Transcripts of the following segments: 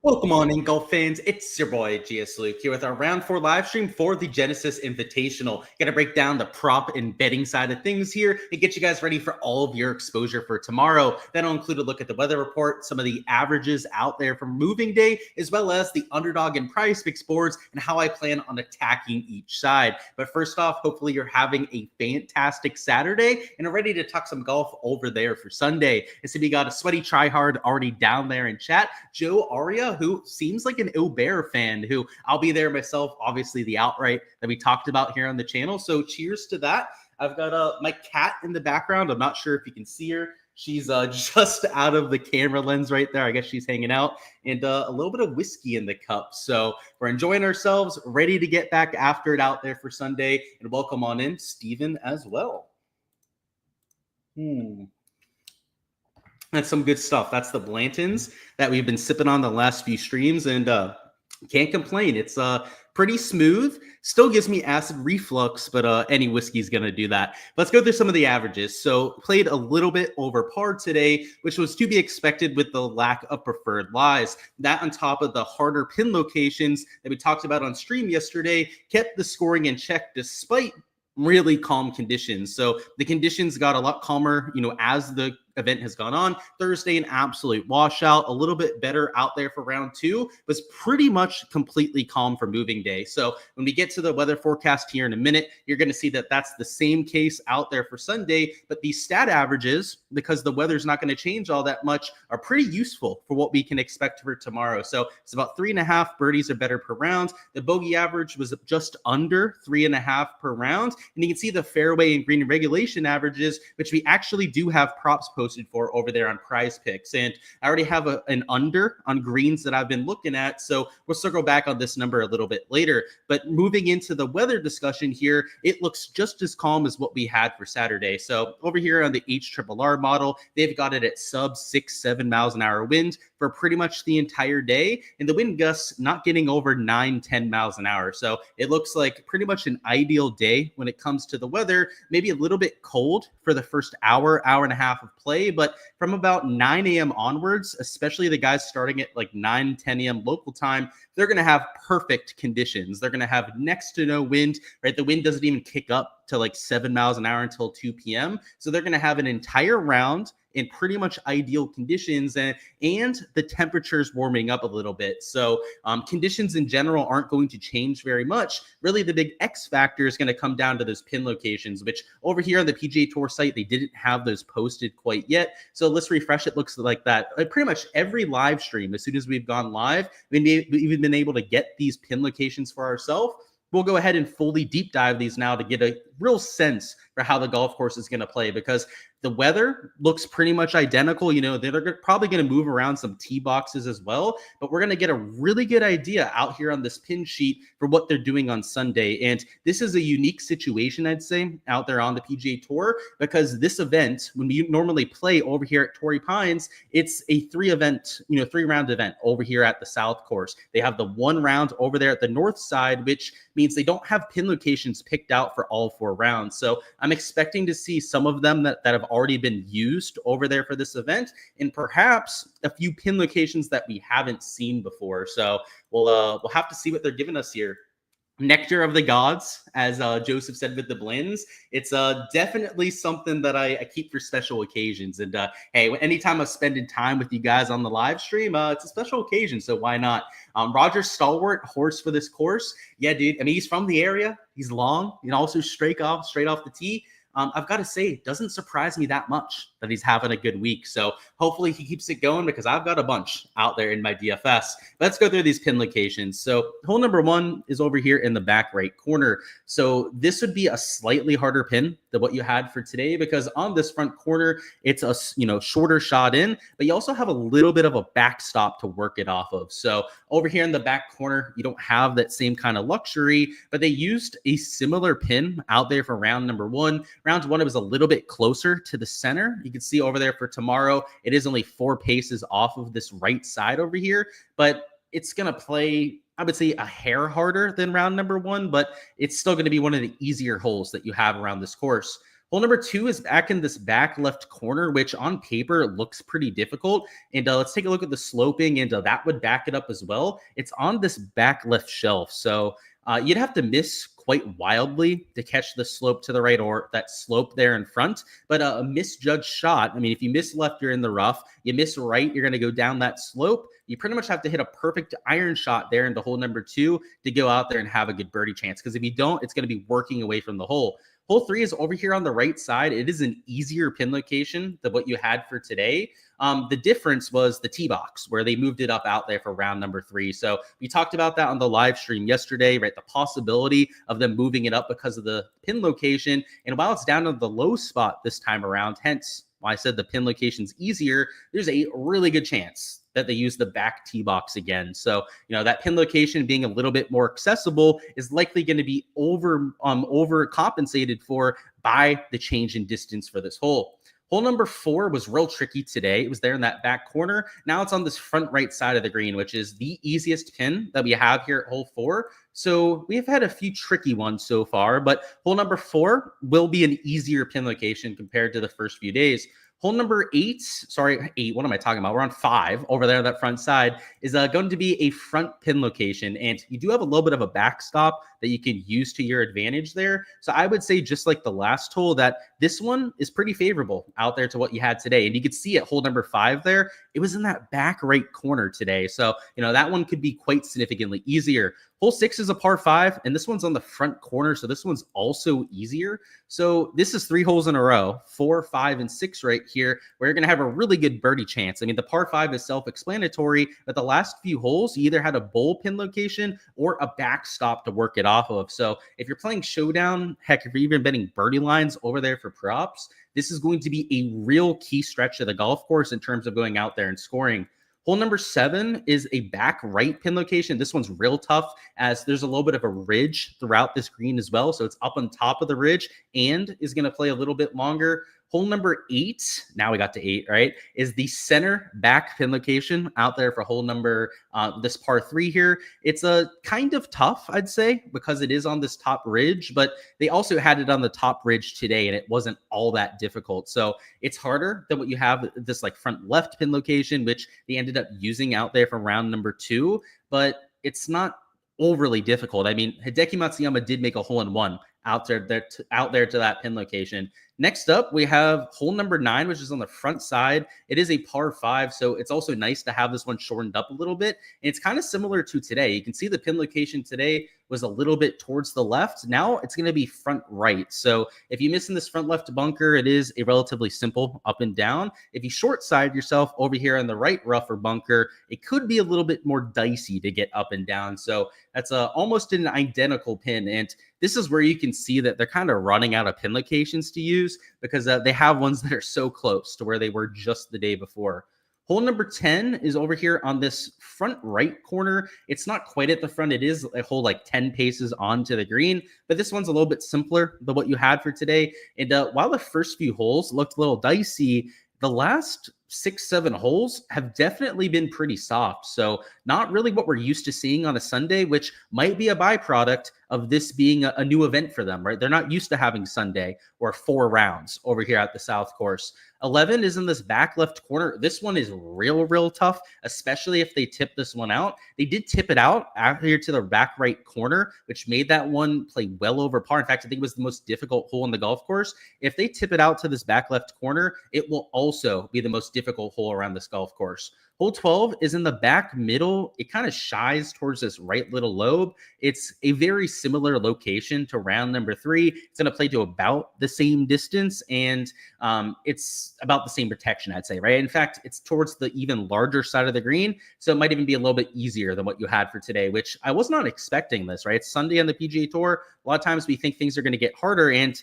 Welcome on in, golf fans. It's your boy Gsluke here with our round 4 live stream for the Genesis Invitational. Gonna break down the prop and betting side of things here and get you guys ready for all of your exposure for tomorrow. That'll include a look at the weather report, some of the averages out there for moving day, as well as the Underdog and Prize Picks boards and how I plan on attacking each side. But first off, hopefully you're having a fantastic Saturday and are ready to talk some golf over there for Sunday. I see we got a sweaty tryhard already down there in chat. Joe Aria, who seems like an Bear fan, who I'll be there myself, obviously the outright that we talked about here on the channel. So cheers to that. I've got my cat in the background. I'm not sure if you can see her. She's just out of the camera lens right there. I guess she's hanging out, and a little bit of whiskey in the cup. So we're enjoying ourselves, ready to get back after it out there for Sunday. And welcome on in Steven as well. That's some good stuff. That's the Blantons that we've been sipping on the last few streams, and can't complain. It's pretty smooth. Still gives me acid reflux, but any whiskey's going to do that. Let's go through some of the averages. So played a little bit over par today, which was to be expected with the lack of preferred lies. That on top of the harder pin locations that we talked about on stream yesterday kept the scoring in check despite really calm conditions. So the conditions got a lot calmer, as the event has gone on. Thursday, an absolute washout, a little bit better out there for round 2, was pretty much completely calm for moving day. So when we get to the weather forecast here in a minute, you're going to see that that's the same case out there for Sunday. But these stat averages, because the weather's not going to change all that much, are pretty useful for what we can expect for tomorrow. So it's about 3.5 birdies or better per round. The bogey average was just under 3.5 per round. And you can see the fairway and green regulation averages, which we actually do have props posted for over there on Prize Picks. And I already have an under on greens that I've been looking at, so we'll circle back on this number a little bit later. But moving into the weather discussion here, it looks just as calm as what we had for Saturday. So over here on the HRRR model, they've got it at sub 6-7 miles an hour wind for pretty much the entire day, and the wind gusts not getting over 9-10 miles an hour. So it looks like pretty much an ideal day when it comes to the weather. Maybe a little bit cold for the first hour and a half of play, but from about 9 a.m. onwards, especially the guys starting at like 9-10 a.m. local time, they're going to have perfect conditions. They're going to have next to no wind, right? The wind doesn't even kick up to like 7 miles an hour until 2 p.m. So they're going to have an entire round in pretty much ideal conditions, and the temperatures warming up a little bit. So conditions in general aren't going to change very much. Really, the big X factor is going to come down to those pin locations, which over here on the PGA Tour site, they didn't have those posted quite yet. So let's refresh. It looks like that. Pretty much every live stream, as soon as we've gone live, we've even been able to get these pin locations for ourselves. We'll go ahead and fully deep dive these now to get a real sense for how the golf course is going to play, because the weather looks pretty much identical. They're probably going to move around some tee boxes as well, but we're going to get a really good idea out here on this pin sheet for what they're doing on Sunday. And this is a unique situation, I'd say, out there on the PGA Tour, because this event, when we normally play over here at Torrey Pines, it's a 3-round event over here at the South Course. They have the 1 round over there at the north side, which means they don't have pin locations picked out for all 4 rounds. So I'm expecting to see some of them that have already been used over there for this event, and perhaps a few pin locations that we haven't seen before. So we'll have to see what they're giving us here. Nectar of the gods, as Joseph said with the blends. It's definitely something that I keep for special occasions. And hey, anytime I'm spending time with you guys on the live stream, it's a special occasion, so why not? Roger Stalwart, horse for this course. Yeah, dude. I mean, he's from the area. He's long, also straight off the tee. I've got to say, it doesn't surprise me that much that he's having a good week. So hopefully he keeps it going, because I've got a bunch out there in my DFS. Let's go through these pin locations. So hole number 1 is over here in the back right corner. So this would be a slightly harder pin than what you had for today, because on this front corner, it's a shorter shot in, but you also have a little bit of a backstop to work it off of. So over here in the back corner, you don't have that same kind of luxury, but they used a similar pin out there for round number 1. Round 1, it was a little bit closer to the center. You can see over there for tomorrow, it is only 4 paces off of this right side over here, but it's going to play, I would say, a hair harder than round number 1, but it's still going to be one of the easier holes that you have around this course. Hole number 2 is back in this back left corner, which on paper looks pretty difficult. And let's take a look at the sloping, and that would back it up as well. It's on this back left shelf. So you'd have to miss quite wildly to catch the slope to the right or that slope there in front. But a misjudged shot, I mean, if you miss left, you're in the rough. You miss right, you're going to go down that slope. You pretty much have to hit a perfect iron shot there into hole number 2 to go out there and have a good birdie chance. Because if you don't, it's going to be working away from the hole. Hole 3 is over here on the right side. It is an easier pin location than what you had for today. The difference was the tee box, where they moved it up out there for round number 3. So we talked about that on the live stream yesterday, right? The possibility of them moving it up because of the pin location. And while it's down to the low spot this time around, hence why I said the pin location's easier, there's a really good chance that they use the back tee box again. So, that pin location being a little bit more accessible is likely going to be overcompensated for by the change in distance for this hole. Hole number 4 was real tricky today. It was there in that back corner. Now it's on this front right side of the green, which is the easiest pin that we have here at hole 4. So we've had a few tricky ones so far, but hole number 4 will be an easier pin location compared to the first few days. Hole number 8, what am I talking about? We're on 5 over there on that front side, is going to be a front pin location. And you do have a little bit of a backstop that you can use to your advantage there. So I would say, just like the last hole, that this one is pretty favorable out there to what you had today. And you could see at hole number 5 there, it was in that back right corner today. So, that one could be quite significantly easier. Hole 6 is a par 5, and this one's on the front corner, so this one's also easier. So this is 3 holes in a row, 4, 5, and 6 right here, where you're going to have a really good birdie chance. I mean, the par 5 is self-explanatory, but the last few holes, you either had a bowl pin location or a backstop to work it off of. So if you're playing showdown, heck, if you're even betting birdie lines over there for props, this is going to be a real key stretch of the golf course in terms of going out there and scoring. Hole number 7 is a back right pin location. This one's real tough, as there's a little bit of a ridge throughout this green as well. So it's up on top of the ridge and is going to play a little bit longer. Hole number 8, now we got to 8, right, is the center back pin location out there for hole number, this par 3 here. It's a kind of tough, I'd say, because it is on this top ridge, but they also had it on the top ridge today, and it wasn't all that difficult. So it's harder than what you have this like front left pin location, which they ended up using out there for round number 2, but it's not overly difficult. I mean, Hideki Matsuyama did make a hole-in-one out there to that pin location. Next up, we have hole number 9, which is on the front side. It is a par 5, so it's also nice to have this one shortened up a little bit. And it's kind of similar to today. You can see the pin location today was a little bit towards the left. Now it's going to be front right. So if you miss in this front left bunker, it is a relatively simple up and down. If you short side yourself over here on the right rougher bunker, it could be a little bit more dicey to get up and down. So that's almost an identical pin. And this is where you can see that they're kind of running out of pin locations to use, because they have ones that are so close to where they were just the day before. Hole number 10 is over here on this front right corner. It's not quite at the front. It is a hole like 10 paces onto the green, but this one's a little bit simpler than what you had for today. And while the first few holes looked a little dicey, the last 6, 7 holes have definitely been pretty soft. So not really what we're used to seeing on a Sunday, which might be a byproduct of this being a new event for them, right? They're not used to having Sunday or 4 rounds over here at the South Course. 11 is in this back left corner. This one is real tough, especially if they tip this one out. They did tip it out out here to the back right corner, which made that one play well over par. In fact, I think it was the most difficult hole in the golf course. If they tip it out to this back left corner, it will also be the most difficult hole around this golf course. Hole 12 is in the back middle. It kind of shies towards this right little lobe. It's a very similar location to round number 3. It's going to play to about the same distance, and it's about the same protection, I'd say, right? In fact, it's towards the even larger side of the green, so it might even be a little bit easier than what you had for today, which I was not expecting this, right? It's Sunday on the PGA Tour. A lot of times we think things are going to get harder, and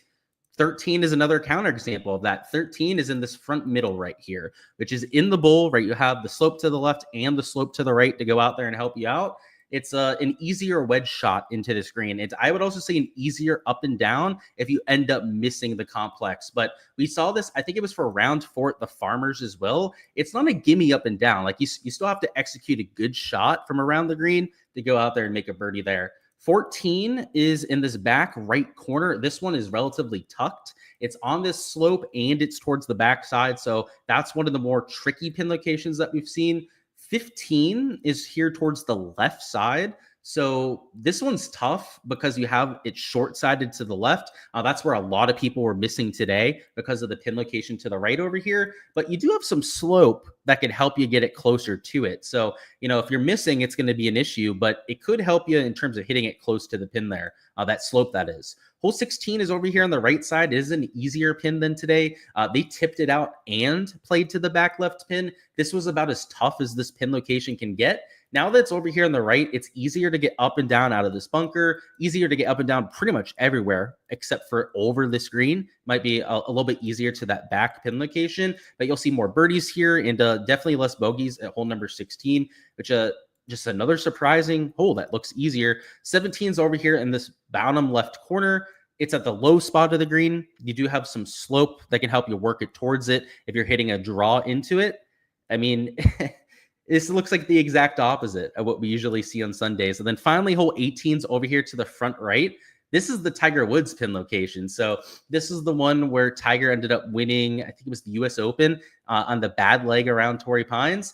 13 is another counterexample of that. 13 is in this front middle right here, which is in the bowl, right? You have the slope to the left and the slope to the right to go out there and help you out. It's an easier wedge shot into this green. I would also say an easier up and down if you end up missing the complex. But we saw this, I think it was for round 4 at the Farmers as well. It's not a gimme up and down. Like you still have to execute a good shot from around the green to go out there and make a birdie there. 14 is in this back right corner. This one is relatively tucked. It's on this slope and it's towards the backside. So that's one of the more tricky pin locations that we've seen. 15 is here towards the left side. So this one's tough because you have it short-sided to the left. That's where a lot of people were missing today because of the pin location to the right over here. But you do have some slope that could help you get it closer to it. So, if you're missing, it's going to be an issue, but it could help you in terms of hitting it close to the pin there, that slope that is. Hole 16 is over here on the right side. It is an easier pin than today. They tipped it out and played to the back left pin. This was about as tough as this pin location can get. Now that it's over here on the right, it's easier to get up and down out of this bunker, easier to get up and down pretty much everywhere except for over this green. Might be a little bit easier to that back pin location, but you'll see more birdies here and definitely less bogeys at hole number 16, which just another surprising hole that looks easier. 17 is over here in this bottom left corner. It's at the low spot of the green. You do have some slope that can help you work it towards it if you're hitting a draw into it. I mean, this looks like the exact opposite of what we usually see on Sundays. And then finally, hole 18 is over here to the front right. This is the Tiger Woods pin location. So this is the one where Tiger ended up winning, I think it was the US Open on the bad leg around Torrey Pines.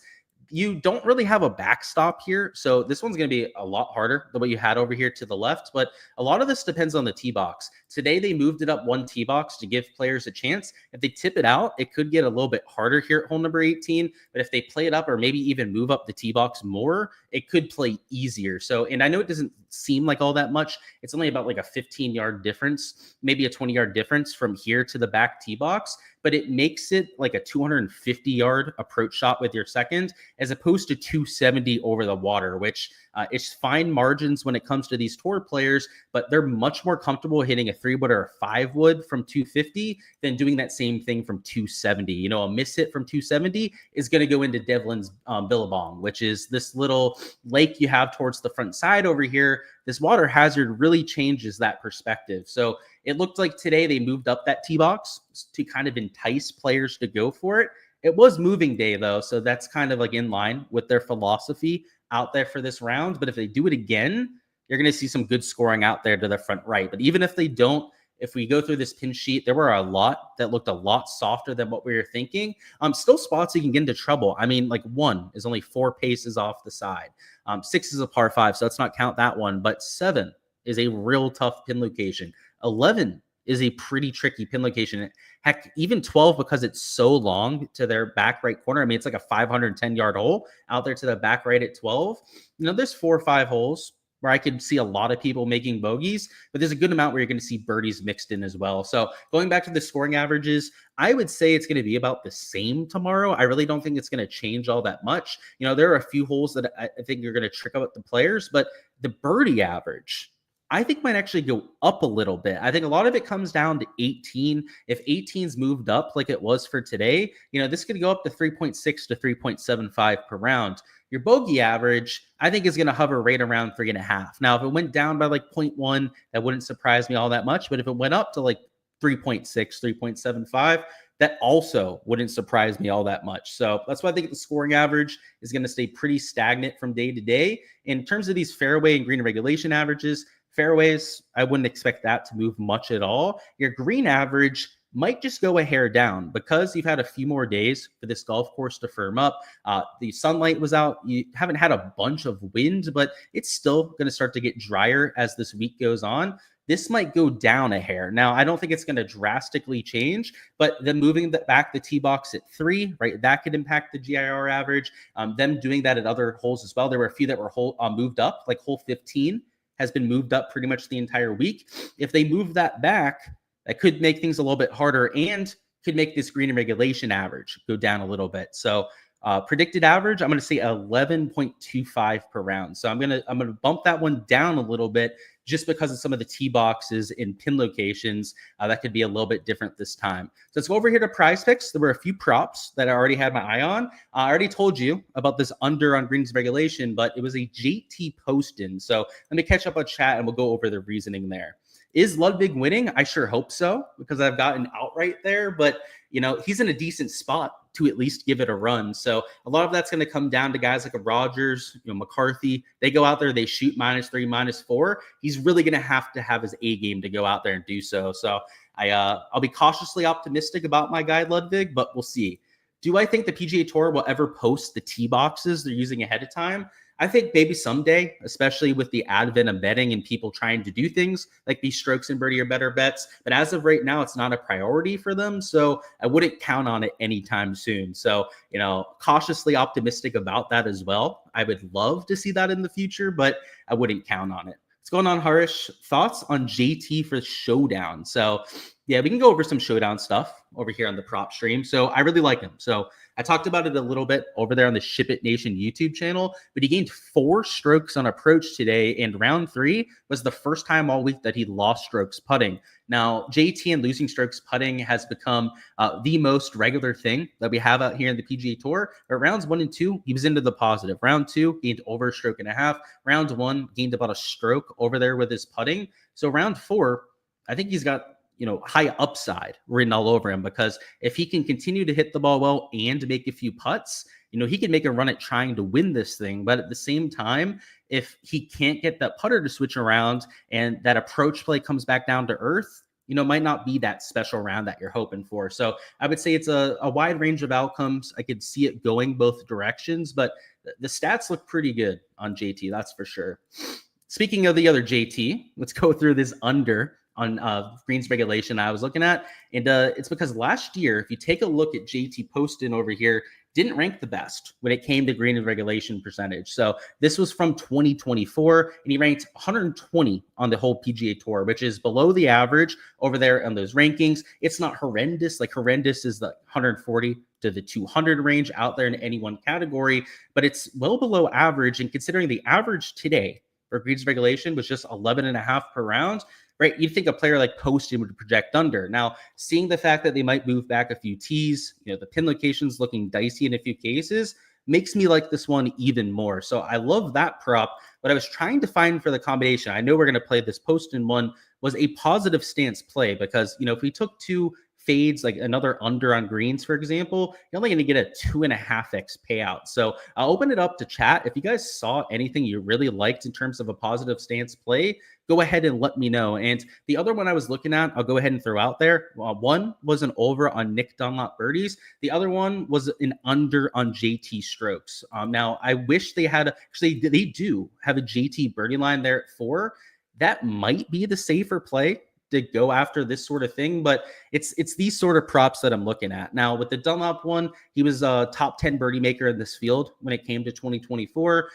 You don't really have a backstop here, so this one's going to be a lot harder than what you had over here to the left, but a lot of this depends on the tee box. Today, they moved it up one tee box to give players a chance. If they tip it out, it could get a little bit harder here at hole number 18, but if they play it up or maybe even move up the tee box more, it could play easier. So, and I know it doesn't seem like all that much. It's only about like a 15-yard difference, maybe a 20-yard difference from here to the back tee box, but it makes it like a 250-yard approach shot with your second, as opposed to 270 over the water, which it's fine margins when it comes to these tour players, but they're much more comfortable hitting a 3-wood or a 5-wood from 250 than doing that same thing from 270. A miss hit from 270 is going to go into Devlin's Billabong, which is this little lake you have towards the front side over here. This water hazard really changes that perspective. So it looked like today they moved up that tee box to kind of entice players to go for it. It was moving day though, so that's kind of like in line with their philosophy out there for this round. But if they do it again, you're going to see some good scoring out there to the front right. But even if they don't, if we go through this pin sheet, there were a lot that looked a lot softer than what we were thinking. Still spots you can get into trouble. I mean, like 1 is only 4 paces off the side. 6 is a par 5, so let's not count that one. But 7 is a real tough pin location. 11 is a pretty tricky pin location. Heck, even 12, because it's so long to their back right corner. I mean, it's like a 510-yard hole out there to the back right at 12. There's 4 or 5 holes where I could see a lot of people making bogeys, but there's a good amount where you're going to see birdies mixed in as well. So going back to the scoring averages, I would say it's going to be about the same tomorrow. I really don't think it's going to change all that much. There are a few holes that I think you're going to trick out the players, but the birdie average, I think, might actually go up a little bit. I think a lot of it comes down to 18. If 18's moved up like it was for today, this could go up to 3.6 to 3.75 per round. Your bogey average, I think, is going to hover right around 3.5. Now, if it went down by like 0.1, that wouldn't surprise me all that much. But if it went up to like 3.6, 3.75, that also wouldn't surprise me all that much. So that's why I think the scoring average is going to stay pretty stagnant from day to day. In terms of these fairway and green regulation averages, fairways, I wouldn't expect that to move much at all. Your green average might just go a hair down because you've had a few more days for this golf course to firm up. The sunlight was out. You haven't had a bunch of wind, but it's still going to start to get drier as this week goes on. This might go down a hair. Now, I don't think it's going to drastically change, but then moving back the tee box at 3, right, that could impact the GIR average. Them doing that at other holes as well. There were a few that were moved up, like hole 15 has been moved up pretty much the entire week. If they move that back, that could make things a little bit harder and could make this green regulation average go down a little bit. So predicted average, I'm going to say 11.25 per round. So I'm going to bump that one down a little bit just because of some of the tee boxes in pin locations that could be a little bit different this time. So let's go over here to Prize Picks. There were a few props that I already had my eye on. I already told you about this under on greens regulation, but it was a JT Poston. So let me catch up on chat and we'll go over the reasoning there. Is Ludwig winning? I sure hope so, because I've got an outright there, but he's in a decent spot to at least give it a run. So a lot of that's going to come down to guys like a Rogers, McCarthy. They go out there, they shoot -3, -4. He's really going to have his A game to go out there and do so. So I'll be cautiously optimistic about my guy Ludwig, but we'll see. Do I think the PGA Tour will ever post the tee boxes they're using ahead of time? I think maybe someday, especially with the advent of betting and people trying to do things like these strokes and birdie or better bets. But as of right now, it's not a priority for them. So I wouldn't count on it anytime soon. So, cautiously optimistic about that as well. I would love to see that in the future, but I wouldn't count on it. What's going on, Harish? Thoughts on JT for Showdown? So, yeah, we can go over some Showdown stuff over here on the prop stream. So I really like him. So I talked about it a little bit over there on the Ship It Nation YouTube channel, but he gained 4 strokes on approach today, and round 3 was the first time all week that he lost strokes putting. Now, JT and losing strokes putting has become the most regular thing that we have out here in the PGA Tour. But rounds 1 and 2, he was into the positive. Round 2, gained over a stroke and a half. Round 1, gained about a stroke over there with his putting. So round 4, I think he's got high upside written all over him, because if he can continue to hit the ball well and make a few putts, he can make a run at trying to win this thing. But at the same time, if he can't get that putter to switch around and that approach play comes back down to earth, might not be that special round that you're hoping for. So I would say it's a wide range of outcomes. I could see it going both directions, but the stats look pretty good on JT, that's for sure. Speaking of the other JT, let's go through this under on greens regulation I was looking at. And it's because last year, if you take a look at JT Poston over here, didn't rank the best when it came to green regulation percentage. So this was from 2024, and he ranked 120 on the whole PGA Tour, which is below the average over there on those rankings. It's not horrendous. Like horrendous is the 140 to the 200 range out there in any one category, but it's well below average. And considering the average today for greens regulation was just 11.5 per round, right? You'd think a player like Poston would project under. Now, seeing the fact that they might move back a few tees, the pin locations looking dicey in a few cases, makes me like this one even more. So I love that prop. What I was trying to find for the combination, I know we're going to play this Poston one, was a positive stance play, because, if we took 2 fades, like another under on greens, for example, you're only going to get a 2.5x payout. So I'll open it up to chat. If you guys saw anything you really liked in terms of a positive stance play, go ahead and let me know. And the other one I was looking at, I'll go ahead and throw out there. One was an over on Nick Dunlop birdies. The other one was an under on JT strokes. Now, I wish they had, actually, they do have a JT birdie line there at 4. That might be the safer play to go after this sort of thing, but it's these sort of props that I'm looking at. Now, with the Dunlop one, he was a top 10 birdie maker in this field when it came to 2024.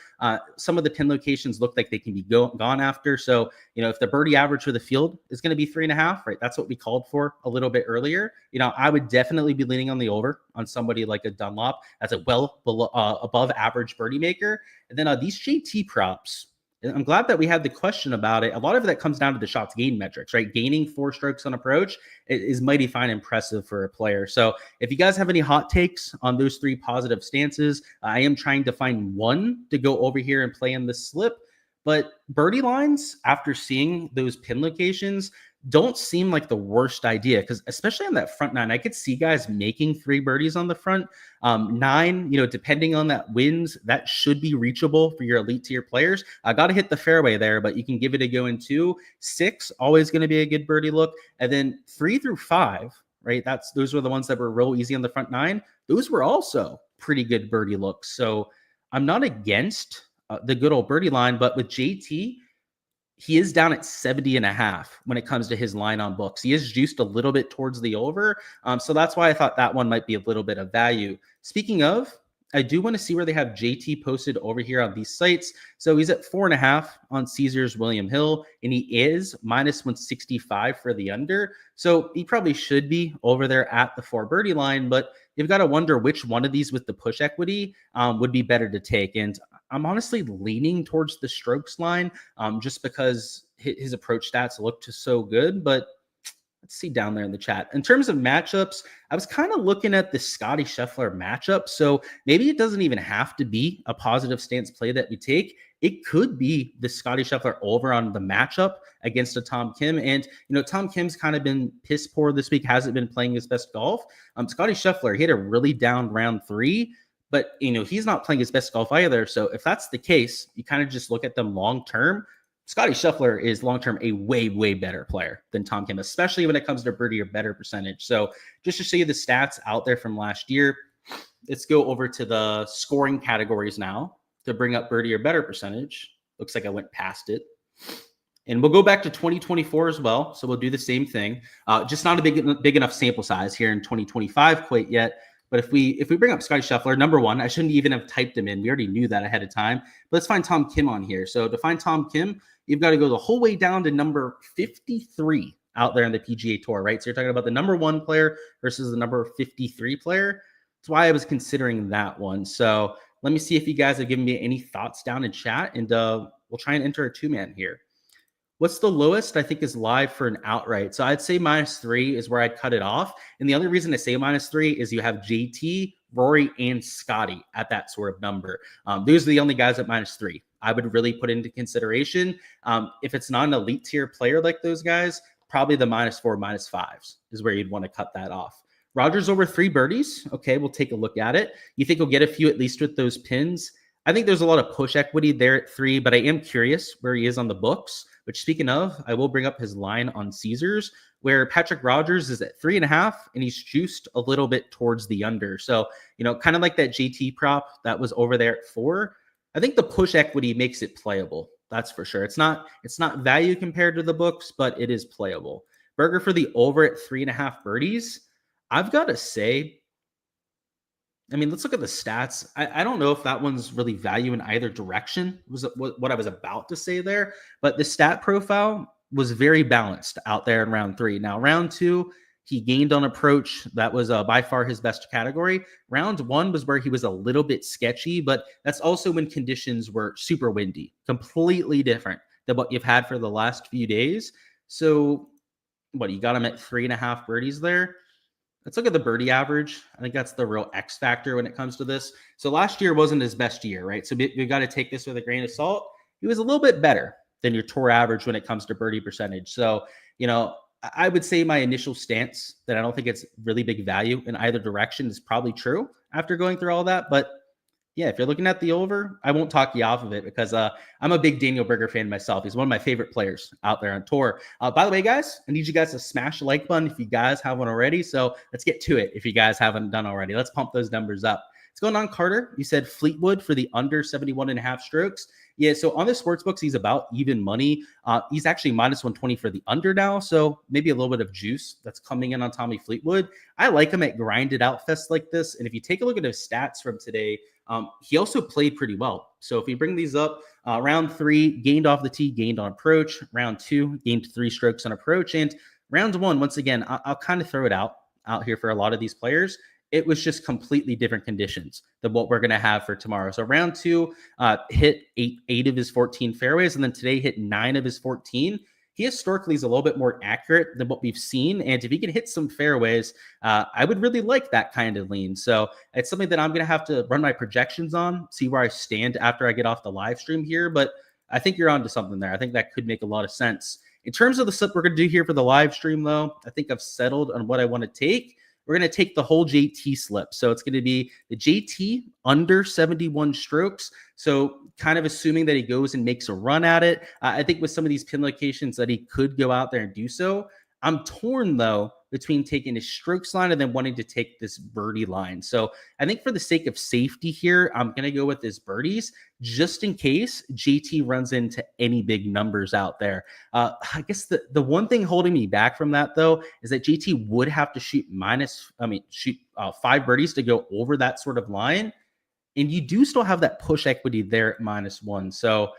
Some of the pin locations look like they can be gone after. So, if the birdie average for the field is going to be 3.5, right? That's what we called for a little bit earlier. I would definitely be leaning on the over on somebody like a Dunlop. That's a well below, above average birdie maker. And then these JT props, I'm glad that we had the question about it. A lot of that comes down to the shots gained metrics, right? Gaining 4 strokes on approach is mighty fine impressive for a player. So if you guys have any hot takes on those 3 positive stances, I am trying to find one to go over here and play in the slip. But birdie lines, after seeing those pin locations, don't seem like the worst idea, because especially on that front 9, I could see guys making 3 birdies on the front 9. Depending on that wins, that should be reachable for your elite tier players. I got to hit the fairway there, but you can give it a go in 2. 6, always going to be a good birdie look, and then 3 through 5, right? Those were the ones that were real easy on the front 9. Those were also pretty good birdie looks. So I'm not against the good old birdie line, but with JT, he is down at 70.5 when it comes to his line on books. He is juiced a little bit towards the over. So that's why I thought that one might be a little bit of value. Speaking of, I do want to see where they have JT posted over here on these sites. So he's at 4.5 on Caesars William Hill, and he is -165 for the under. So he probably should be over there at the 4 birdie line, but you've got to wonder which one of these with the push equity would be better to take. And I'm honestly leaning towards the strokes line just because his approach stats looked so good, but let's see down there in the chat. In terms of matchups, I was kind of looking at the Scotty Scheffler matchup. So maybe it doesn't even have to be a positive stance play that we take. it could be the Scotty Scheffler over on the matchup against a Tom Kim. And, Tom Kim's kind of been piss poor this week, hasn't been playing his best golf. Scotty Scheffler, he had a really down round 3, but, he's not playing his best golf either. So if that's the case, you kind of just look at them long term. Scotty Scheffler is long-term a way, way better player than Tom Kim, especially when it comes to birdie or better percentage. So just to show you the stats out there from last year, let's go over to the scoring categories now to bring up birdie or better percentage. Looks like I went past it. And we'll go back to 2024 as well. So we'll do the same thing. Just not a big enough sample size here in 2025 quite yet. But if we bring up Scotty Scheffler, number one, I shouldn't even have typed him in. We already knew that ahead of time. But let's find Tom Kim on here. So to find Tom Kim, you've got to go the whole way down to number 53 out there in the PGA Tour, right? So you're talking about the number 1 player versus the number 53 player. That's why I was considering that one. So let me see if you guys have given me any thoughts down in chat, and we'll try and enter a 2-man here. What's the lowest I think is live for an outright? So I'd say -3 is where I'd cut it off. And the only reason I say -3 is you have JT, Rory, and Scotty at that sort of number. Those are the only guys at -3 I would really put into consideration. If it's not an elite tier player like those guys, probably the -4, -5s is where you'd want to cut that off. Rogers over 3 birdies. Okay, we'll take a look at it. You think he'll get a few at least with those pins? I think there's a lot of push equity there at 3, but I am curious where he is on the books. Which, speaking of, I will bring up his line on Caesars, where Patrick Rogers is at 3.5, and he's juiced a little bit towards the under. So, kind of like that JT prop that was over there at 4. I think the push equity makes it playable. That's for sure. It's not value compared to the books, but it is playable. Berger for the over at 3.5 birdies. I've got to say, let's look at the stats. I don't know if that one's really value in either direction, was what I was about to say there. But the stat profile was very balanced out there in round 3. Now, round 2, he gained on approach. That was by far his best category. Round 1 was where he was a little bit sketchy, but that's also when conditions were super windy, completely different than what you've had for the last few days. So, you got him at 3.5 birdies there? Let's look at the birdie average. I think that's the real X factor when it comes to this. So last year wasn't his best year, right? So we got to take this with a grain of salt. He was a little bit better than your tour average when it comes to birdie percentage. So, I would say my initial stance that I don't think it's really big value in either direction is probably true after going through all that. But yeah, if you're looking at the over, I won't talk you off of it because I'm a big Daniel Berger fan myself. He's one of my favorite players out there on tour. By the way, guys, I need you guys to smash the like button if you guys haven't already. So let's get to it if you guys haven't done already. Let's pump those numbers up. What's going on, Carter? You said Fleetwood for the under 71.5 strokes. Yeah, so on the sportsbooks, he's about even money. He's actually -120 for the under now, so maybe a little bit of juice that's coming in on Tommy Fleetwood. I like him at grinded out fests like this, and if you take a look at his stats from today, he also played pretty well. So if we bring these up, round 3, gained off the tee, gained on approach. Round 2, gained 3 strokes on approach. And round 1, once again, I'll kind of throw it out here for a lot of these players. It was just completely different conditions than what we're going to have for tomorrow. So round 2 hit 8 of his 14 fairways, and then today hit 9 of his 14. He historically is a little bit more accurate than what we've seen. And if he can hit some fairways, I would really like that kind of lean. So it's something that I'm going to have to run my projections on, see where I stand after I get off the live stream here. But I think you're onto something there. I think that could make a lot of sense. In terms of the slip we're going to do here for the live stream, though, I think I've settled on what I want to take. We're going to take the whole JT slip. So it's going to be the JT under 71 strokes. So kind of assuming that he goes and makes a run at it. I think with some of these pin locations that he could go out there and do so. I'm torn, though, between taking his strokes line and then wanting to take this birdie line. So I think for the sake of safety here, I'm going to go with his birdies just in case JT runs into any big numbers out there. I guess the one thing holding me back from that, though, is that JT would have to shoot 5 birdies to go over that sort of line. And you do still have that push equity there at -1. So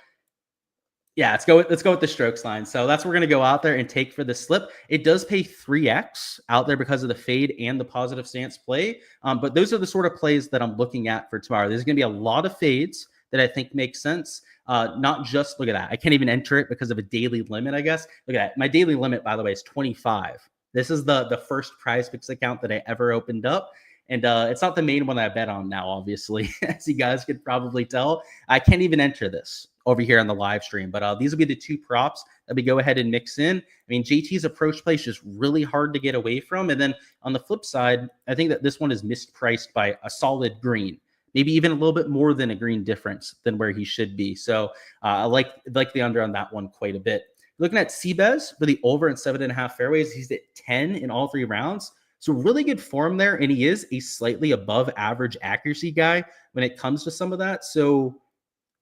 yeah, let's go with the strokes line. So that's what we're going to go out there and take for the slip. It does pay 3x out there because of the fade and the positive stance play. But those are the sort of plays that I'm looking at for tomorrow. There's going to be a lot of fades that I think make sense. Not just, look at that. I can't even enter it because of a daily limit, I guess. Look at that. My daily limit, by the way, is 25. This is the first Prize Picks account that I ever opened up. And it's not the main one I bet on now, obviously, as you guys could probably tell. I can't even enter this over here on the live stream, but these will be the two props that we go ahead and mix in. I mean, JT's approach play is just really hard to get away from. And then on the flip side, I think that this one is mispriced by a solid green, maybe even a little bit more than a green difference than where he should be. So I like the under on that one quite a bit. Looking at Seabez for the over and 7.5 fairways, he's at 10 in all 3 rounds. So really good form there, and he is a slightly above average accuracy guy when it comes to some of that. So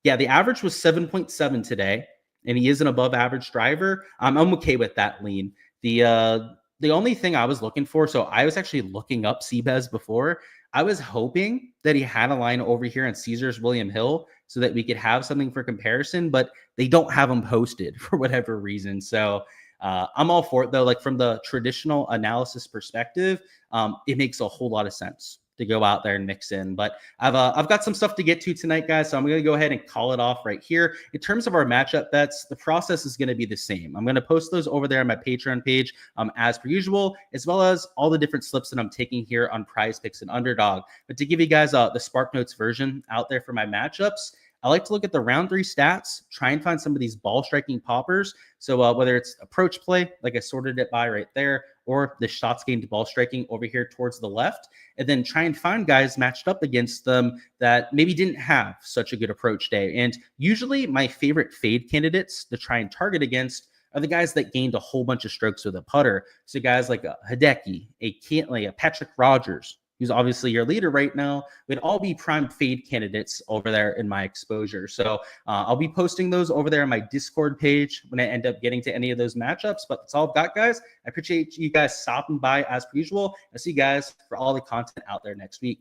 yeah, the average was 7.7 today, and he is an above average driver. I'm okay with that lean. The only thing I was looking for, so I was actually looking up Seabez before. I was hoping that he had a line over here on Caesars William Hill so that we could have something for comparison, but they don't have them posted for whatever reason. So I'm all for it, though. Like, from the traditional analysis perspective, it makes a whole lot of sense to go out there and mix in. But I've got some stuff to get to tonight, guys, so I'm going to go ahead and call it off right here. In terms of our matchup bets, the process is going to be the same. I'm going to post those over there on my Patreon page as per usual, as well as all the different slips that I'm taking here on Prize Picks and Underdog. But to give you guys the Spark Notes version out there for my matchups, I like to look at the round 3 stats, try and find some of these ball striking poppers. So whether it's approach play, like I sorted it by right there, or the shots gained ball striking over here towards the left, and then try and find guys matched up against them that maybe didn't have such a good approach day. And usually my favorite fade candidates to try and target against are the guys that gained a whole bunch of strokes with a putter. So guys like a Hideki, a Cantley, a Patrick Rogers, who's obviously your leader right now, would all be prime fade candidates over there in my exposure. So I'll be posting those over there on my Discord page when I end up getting to any of those matchups. But that's all I've got, guys. I appreciate you guys stopping by as per usual. I'll see you guys for all the content out there next week.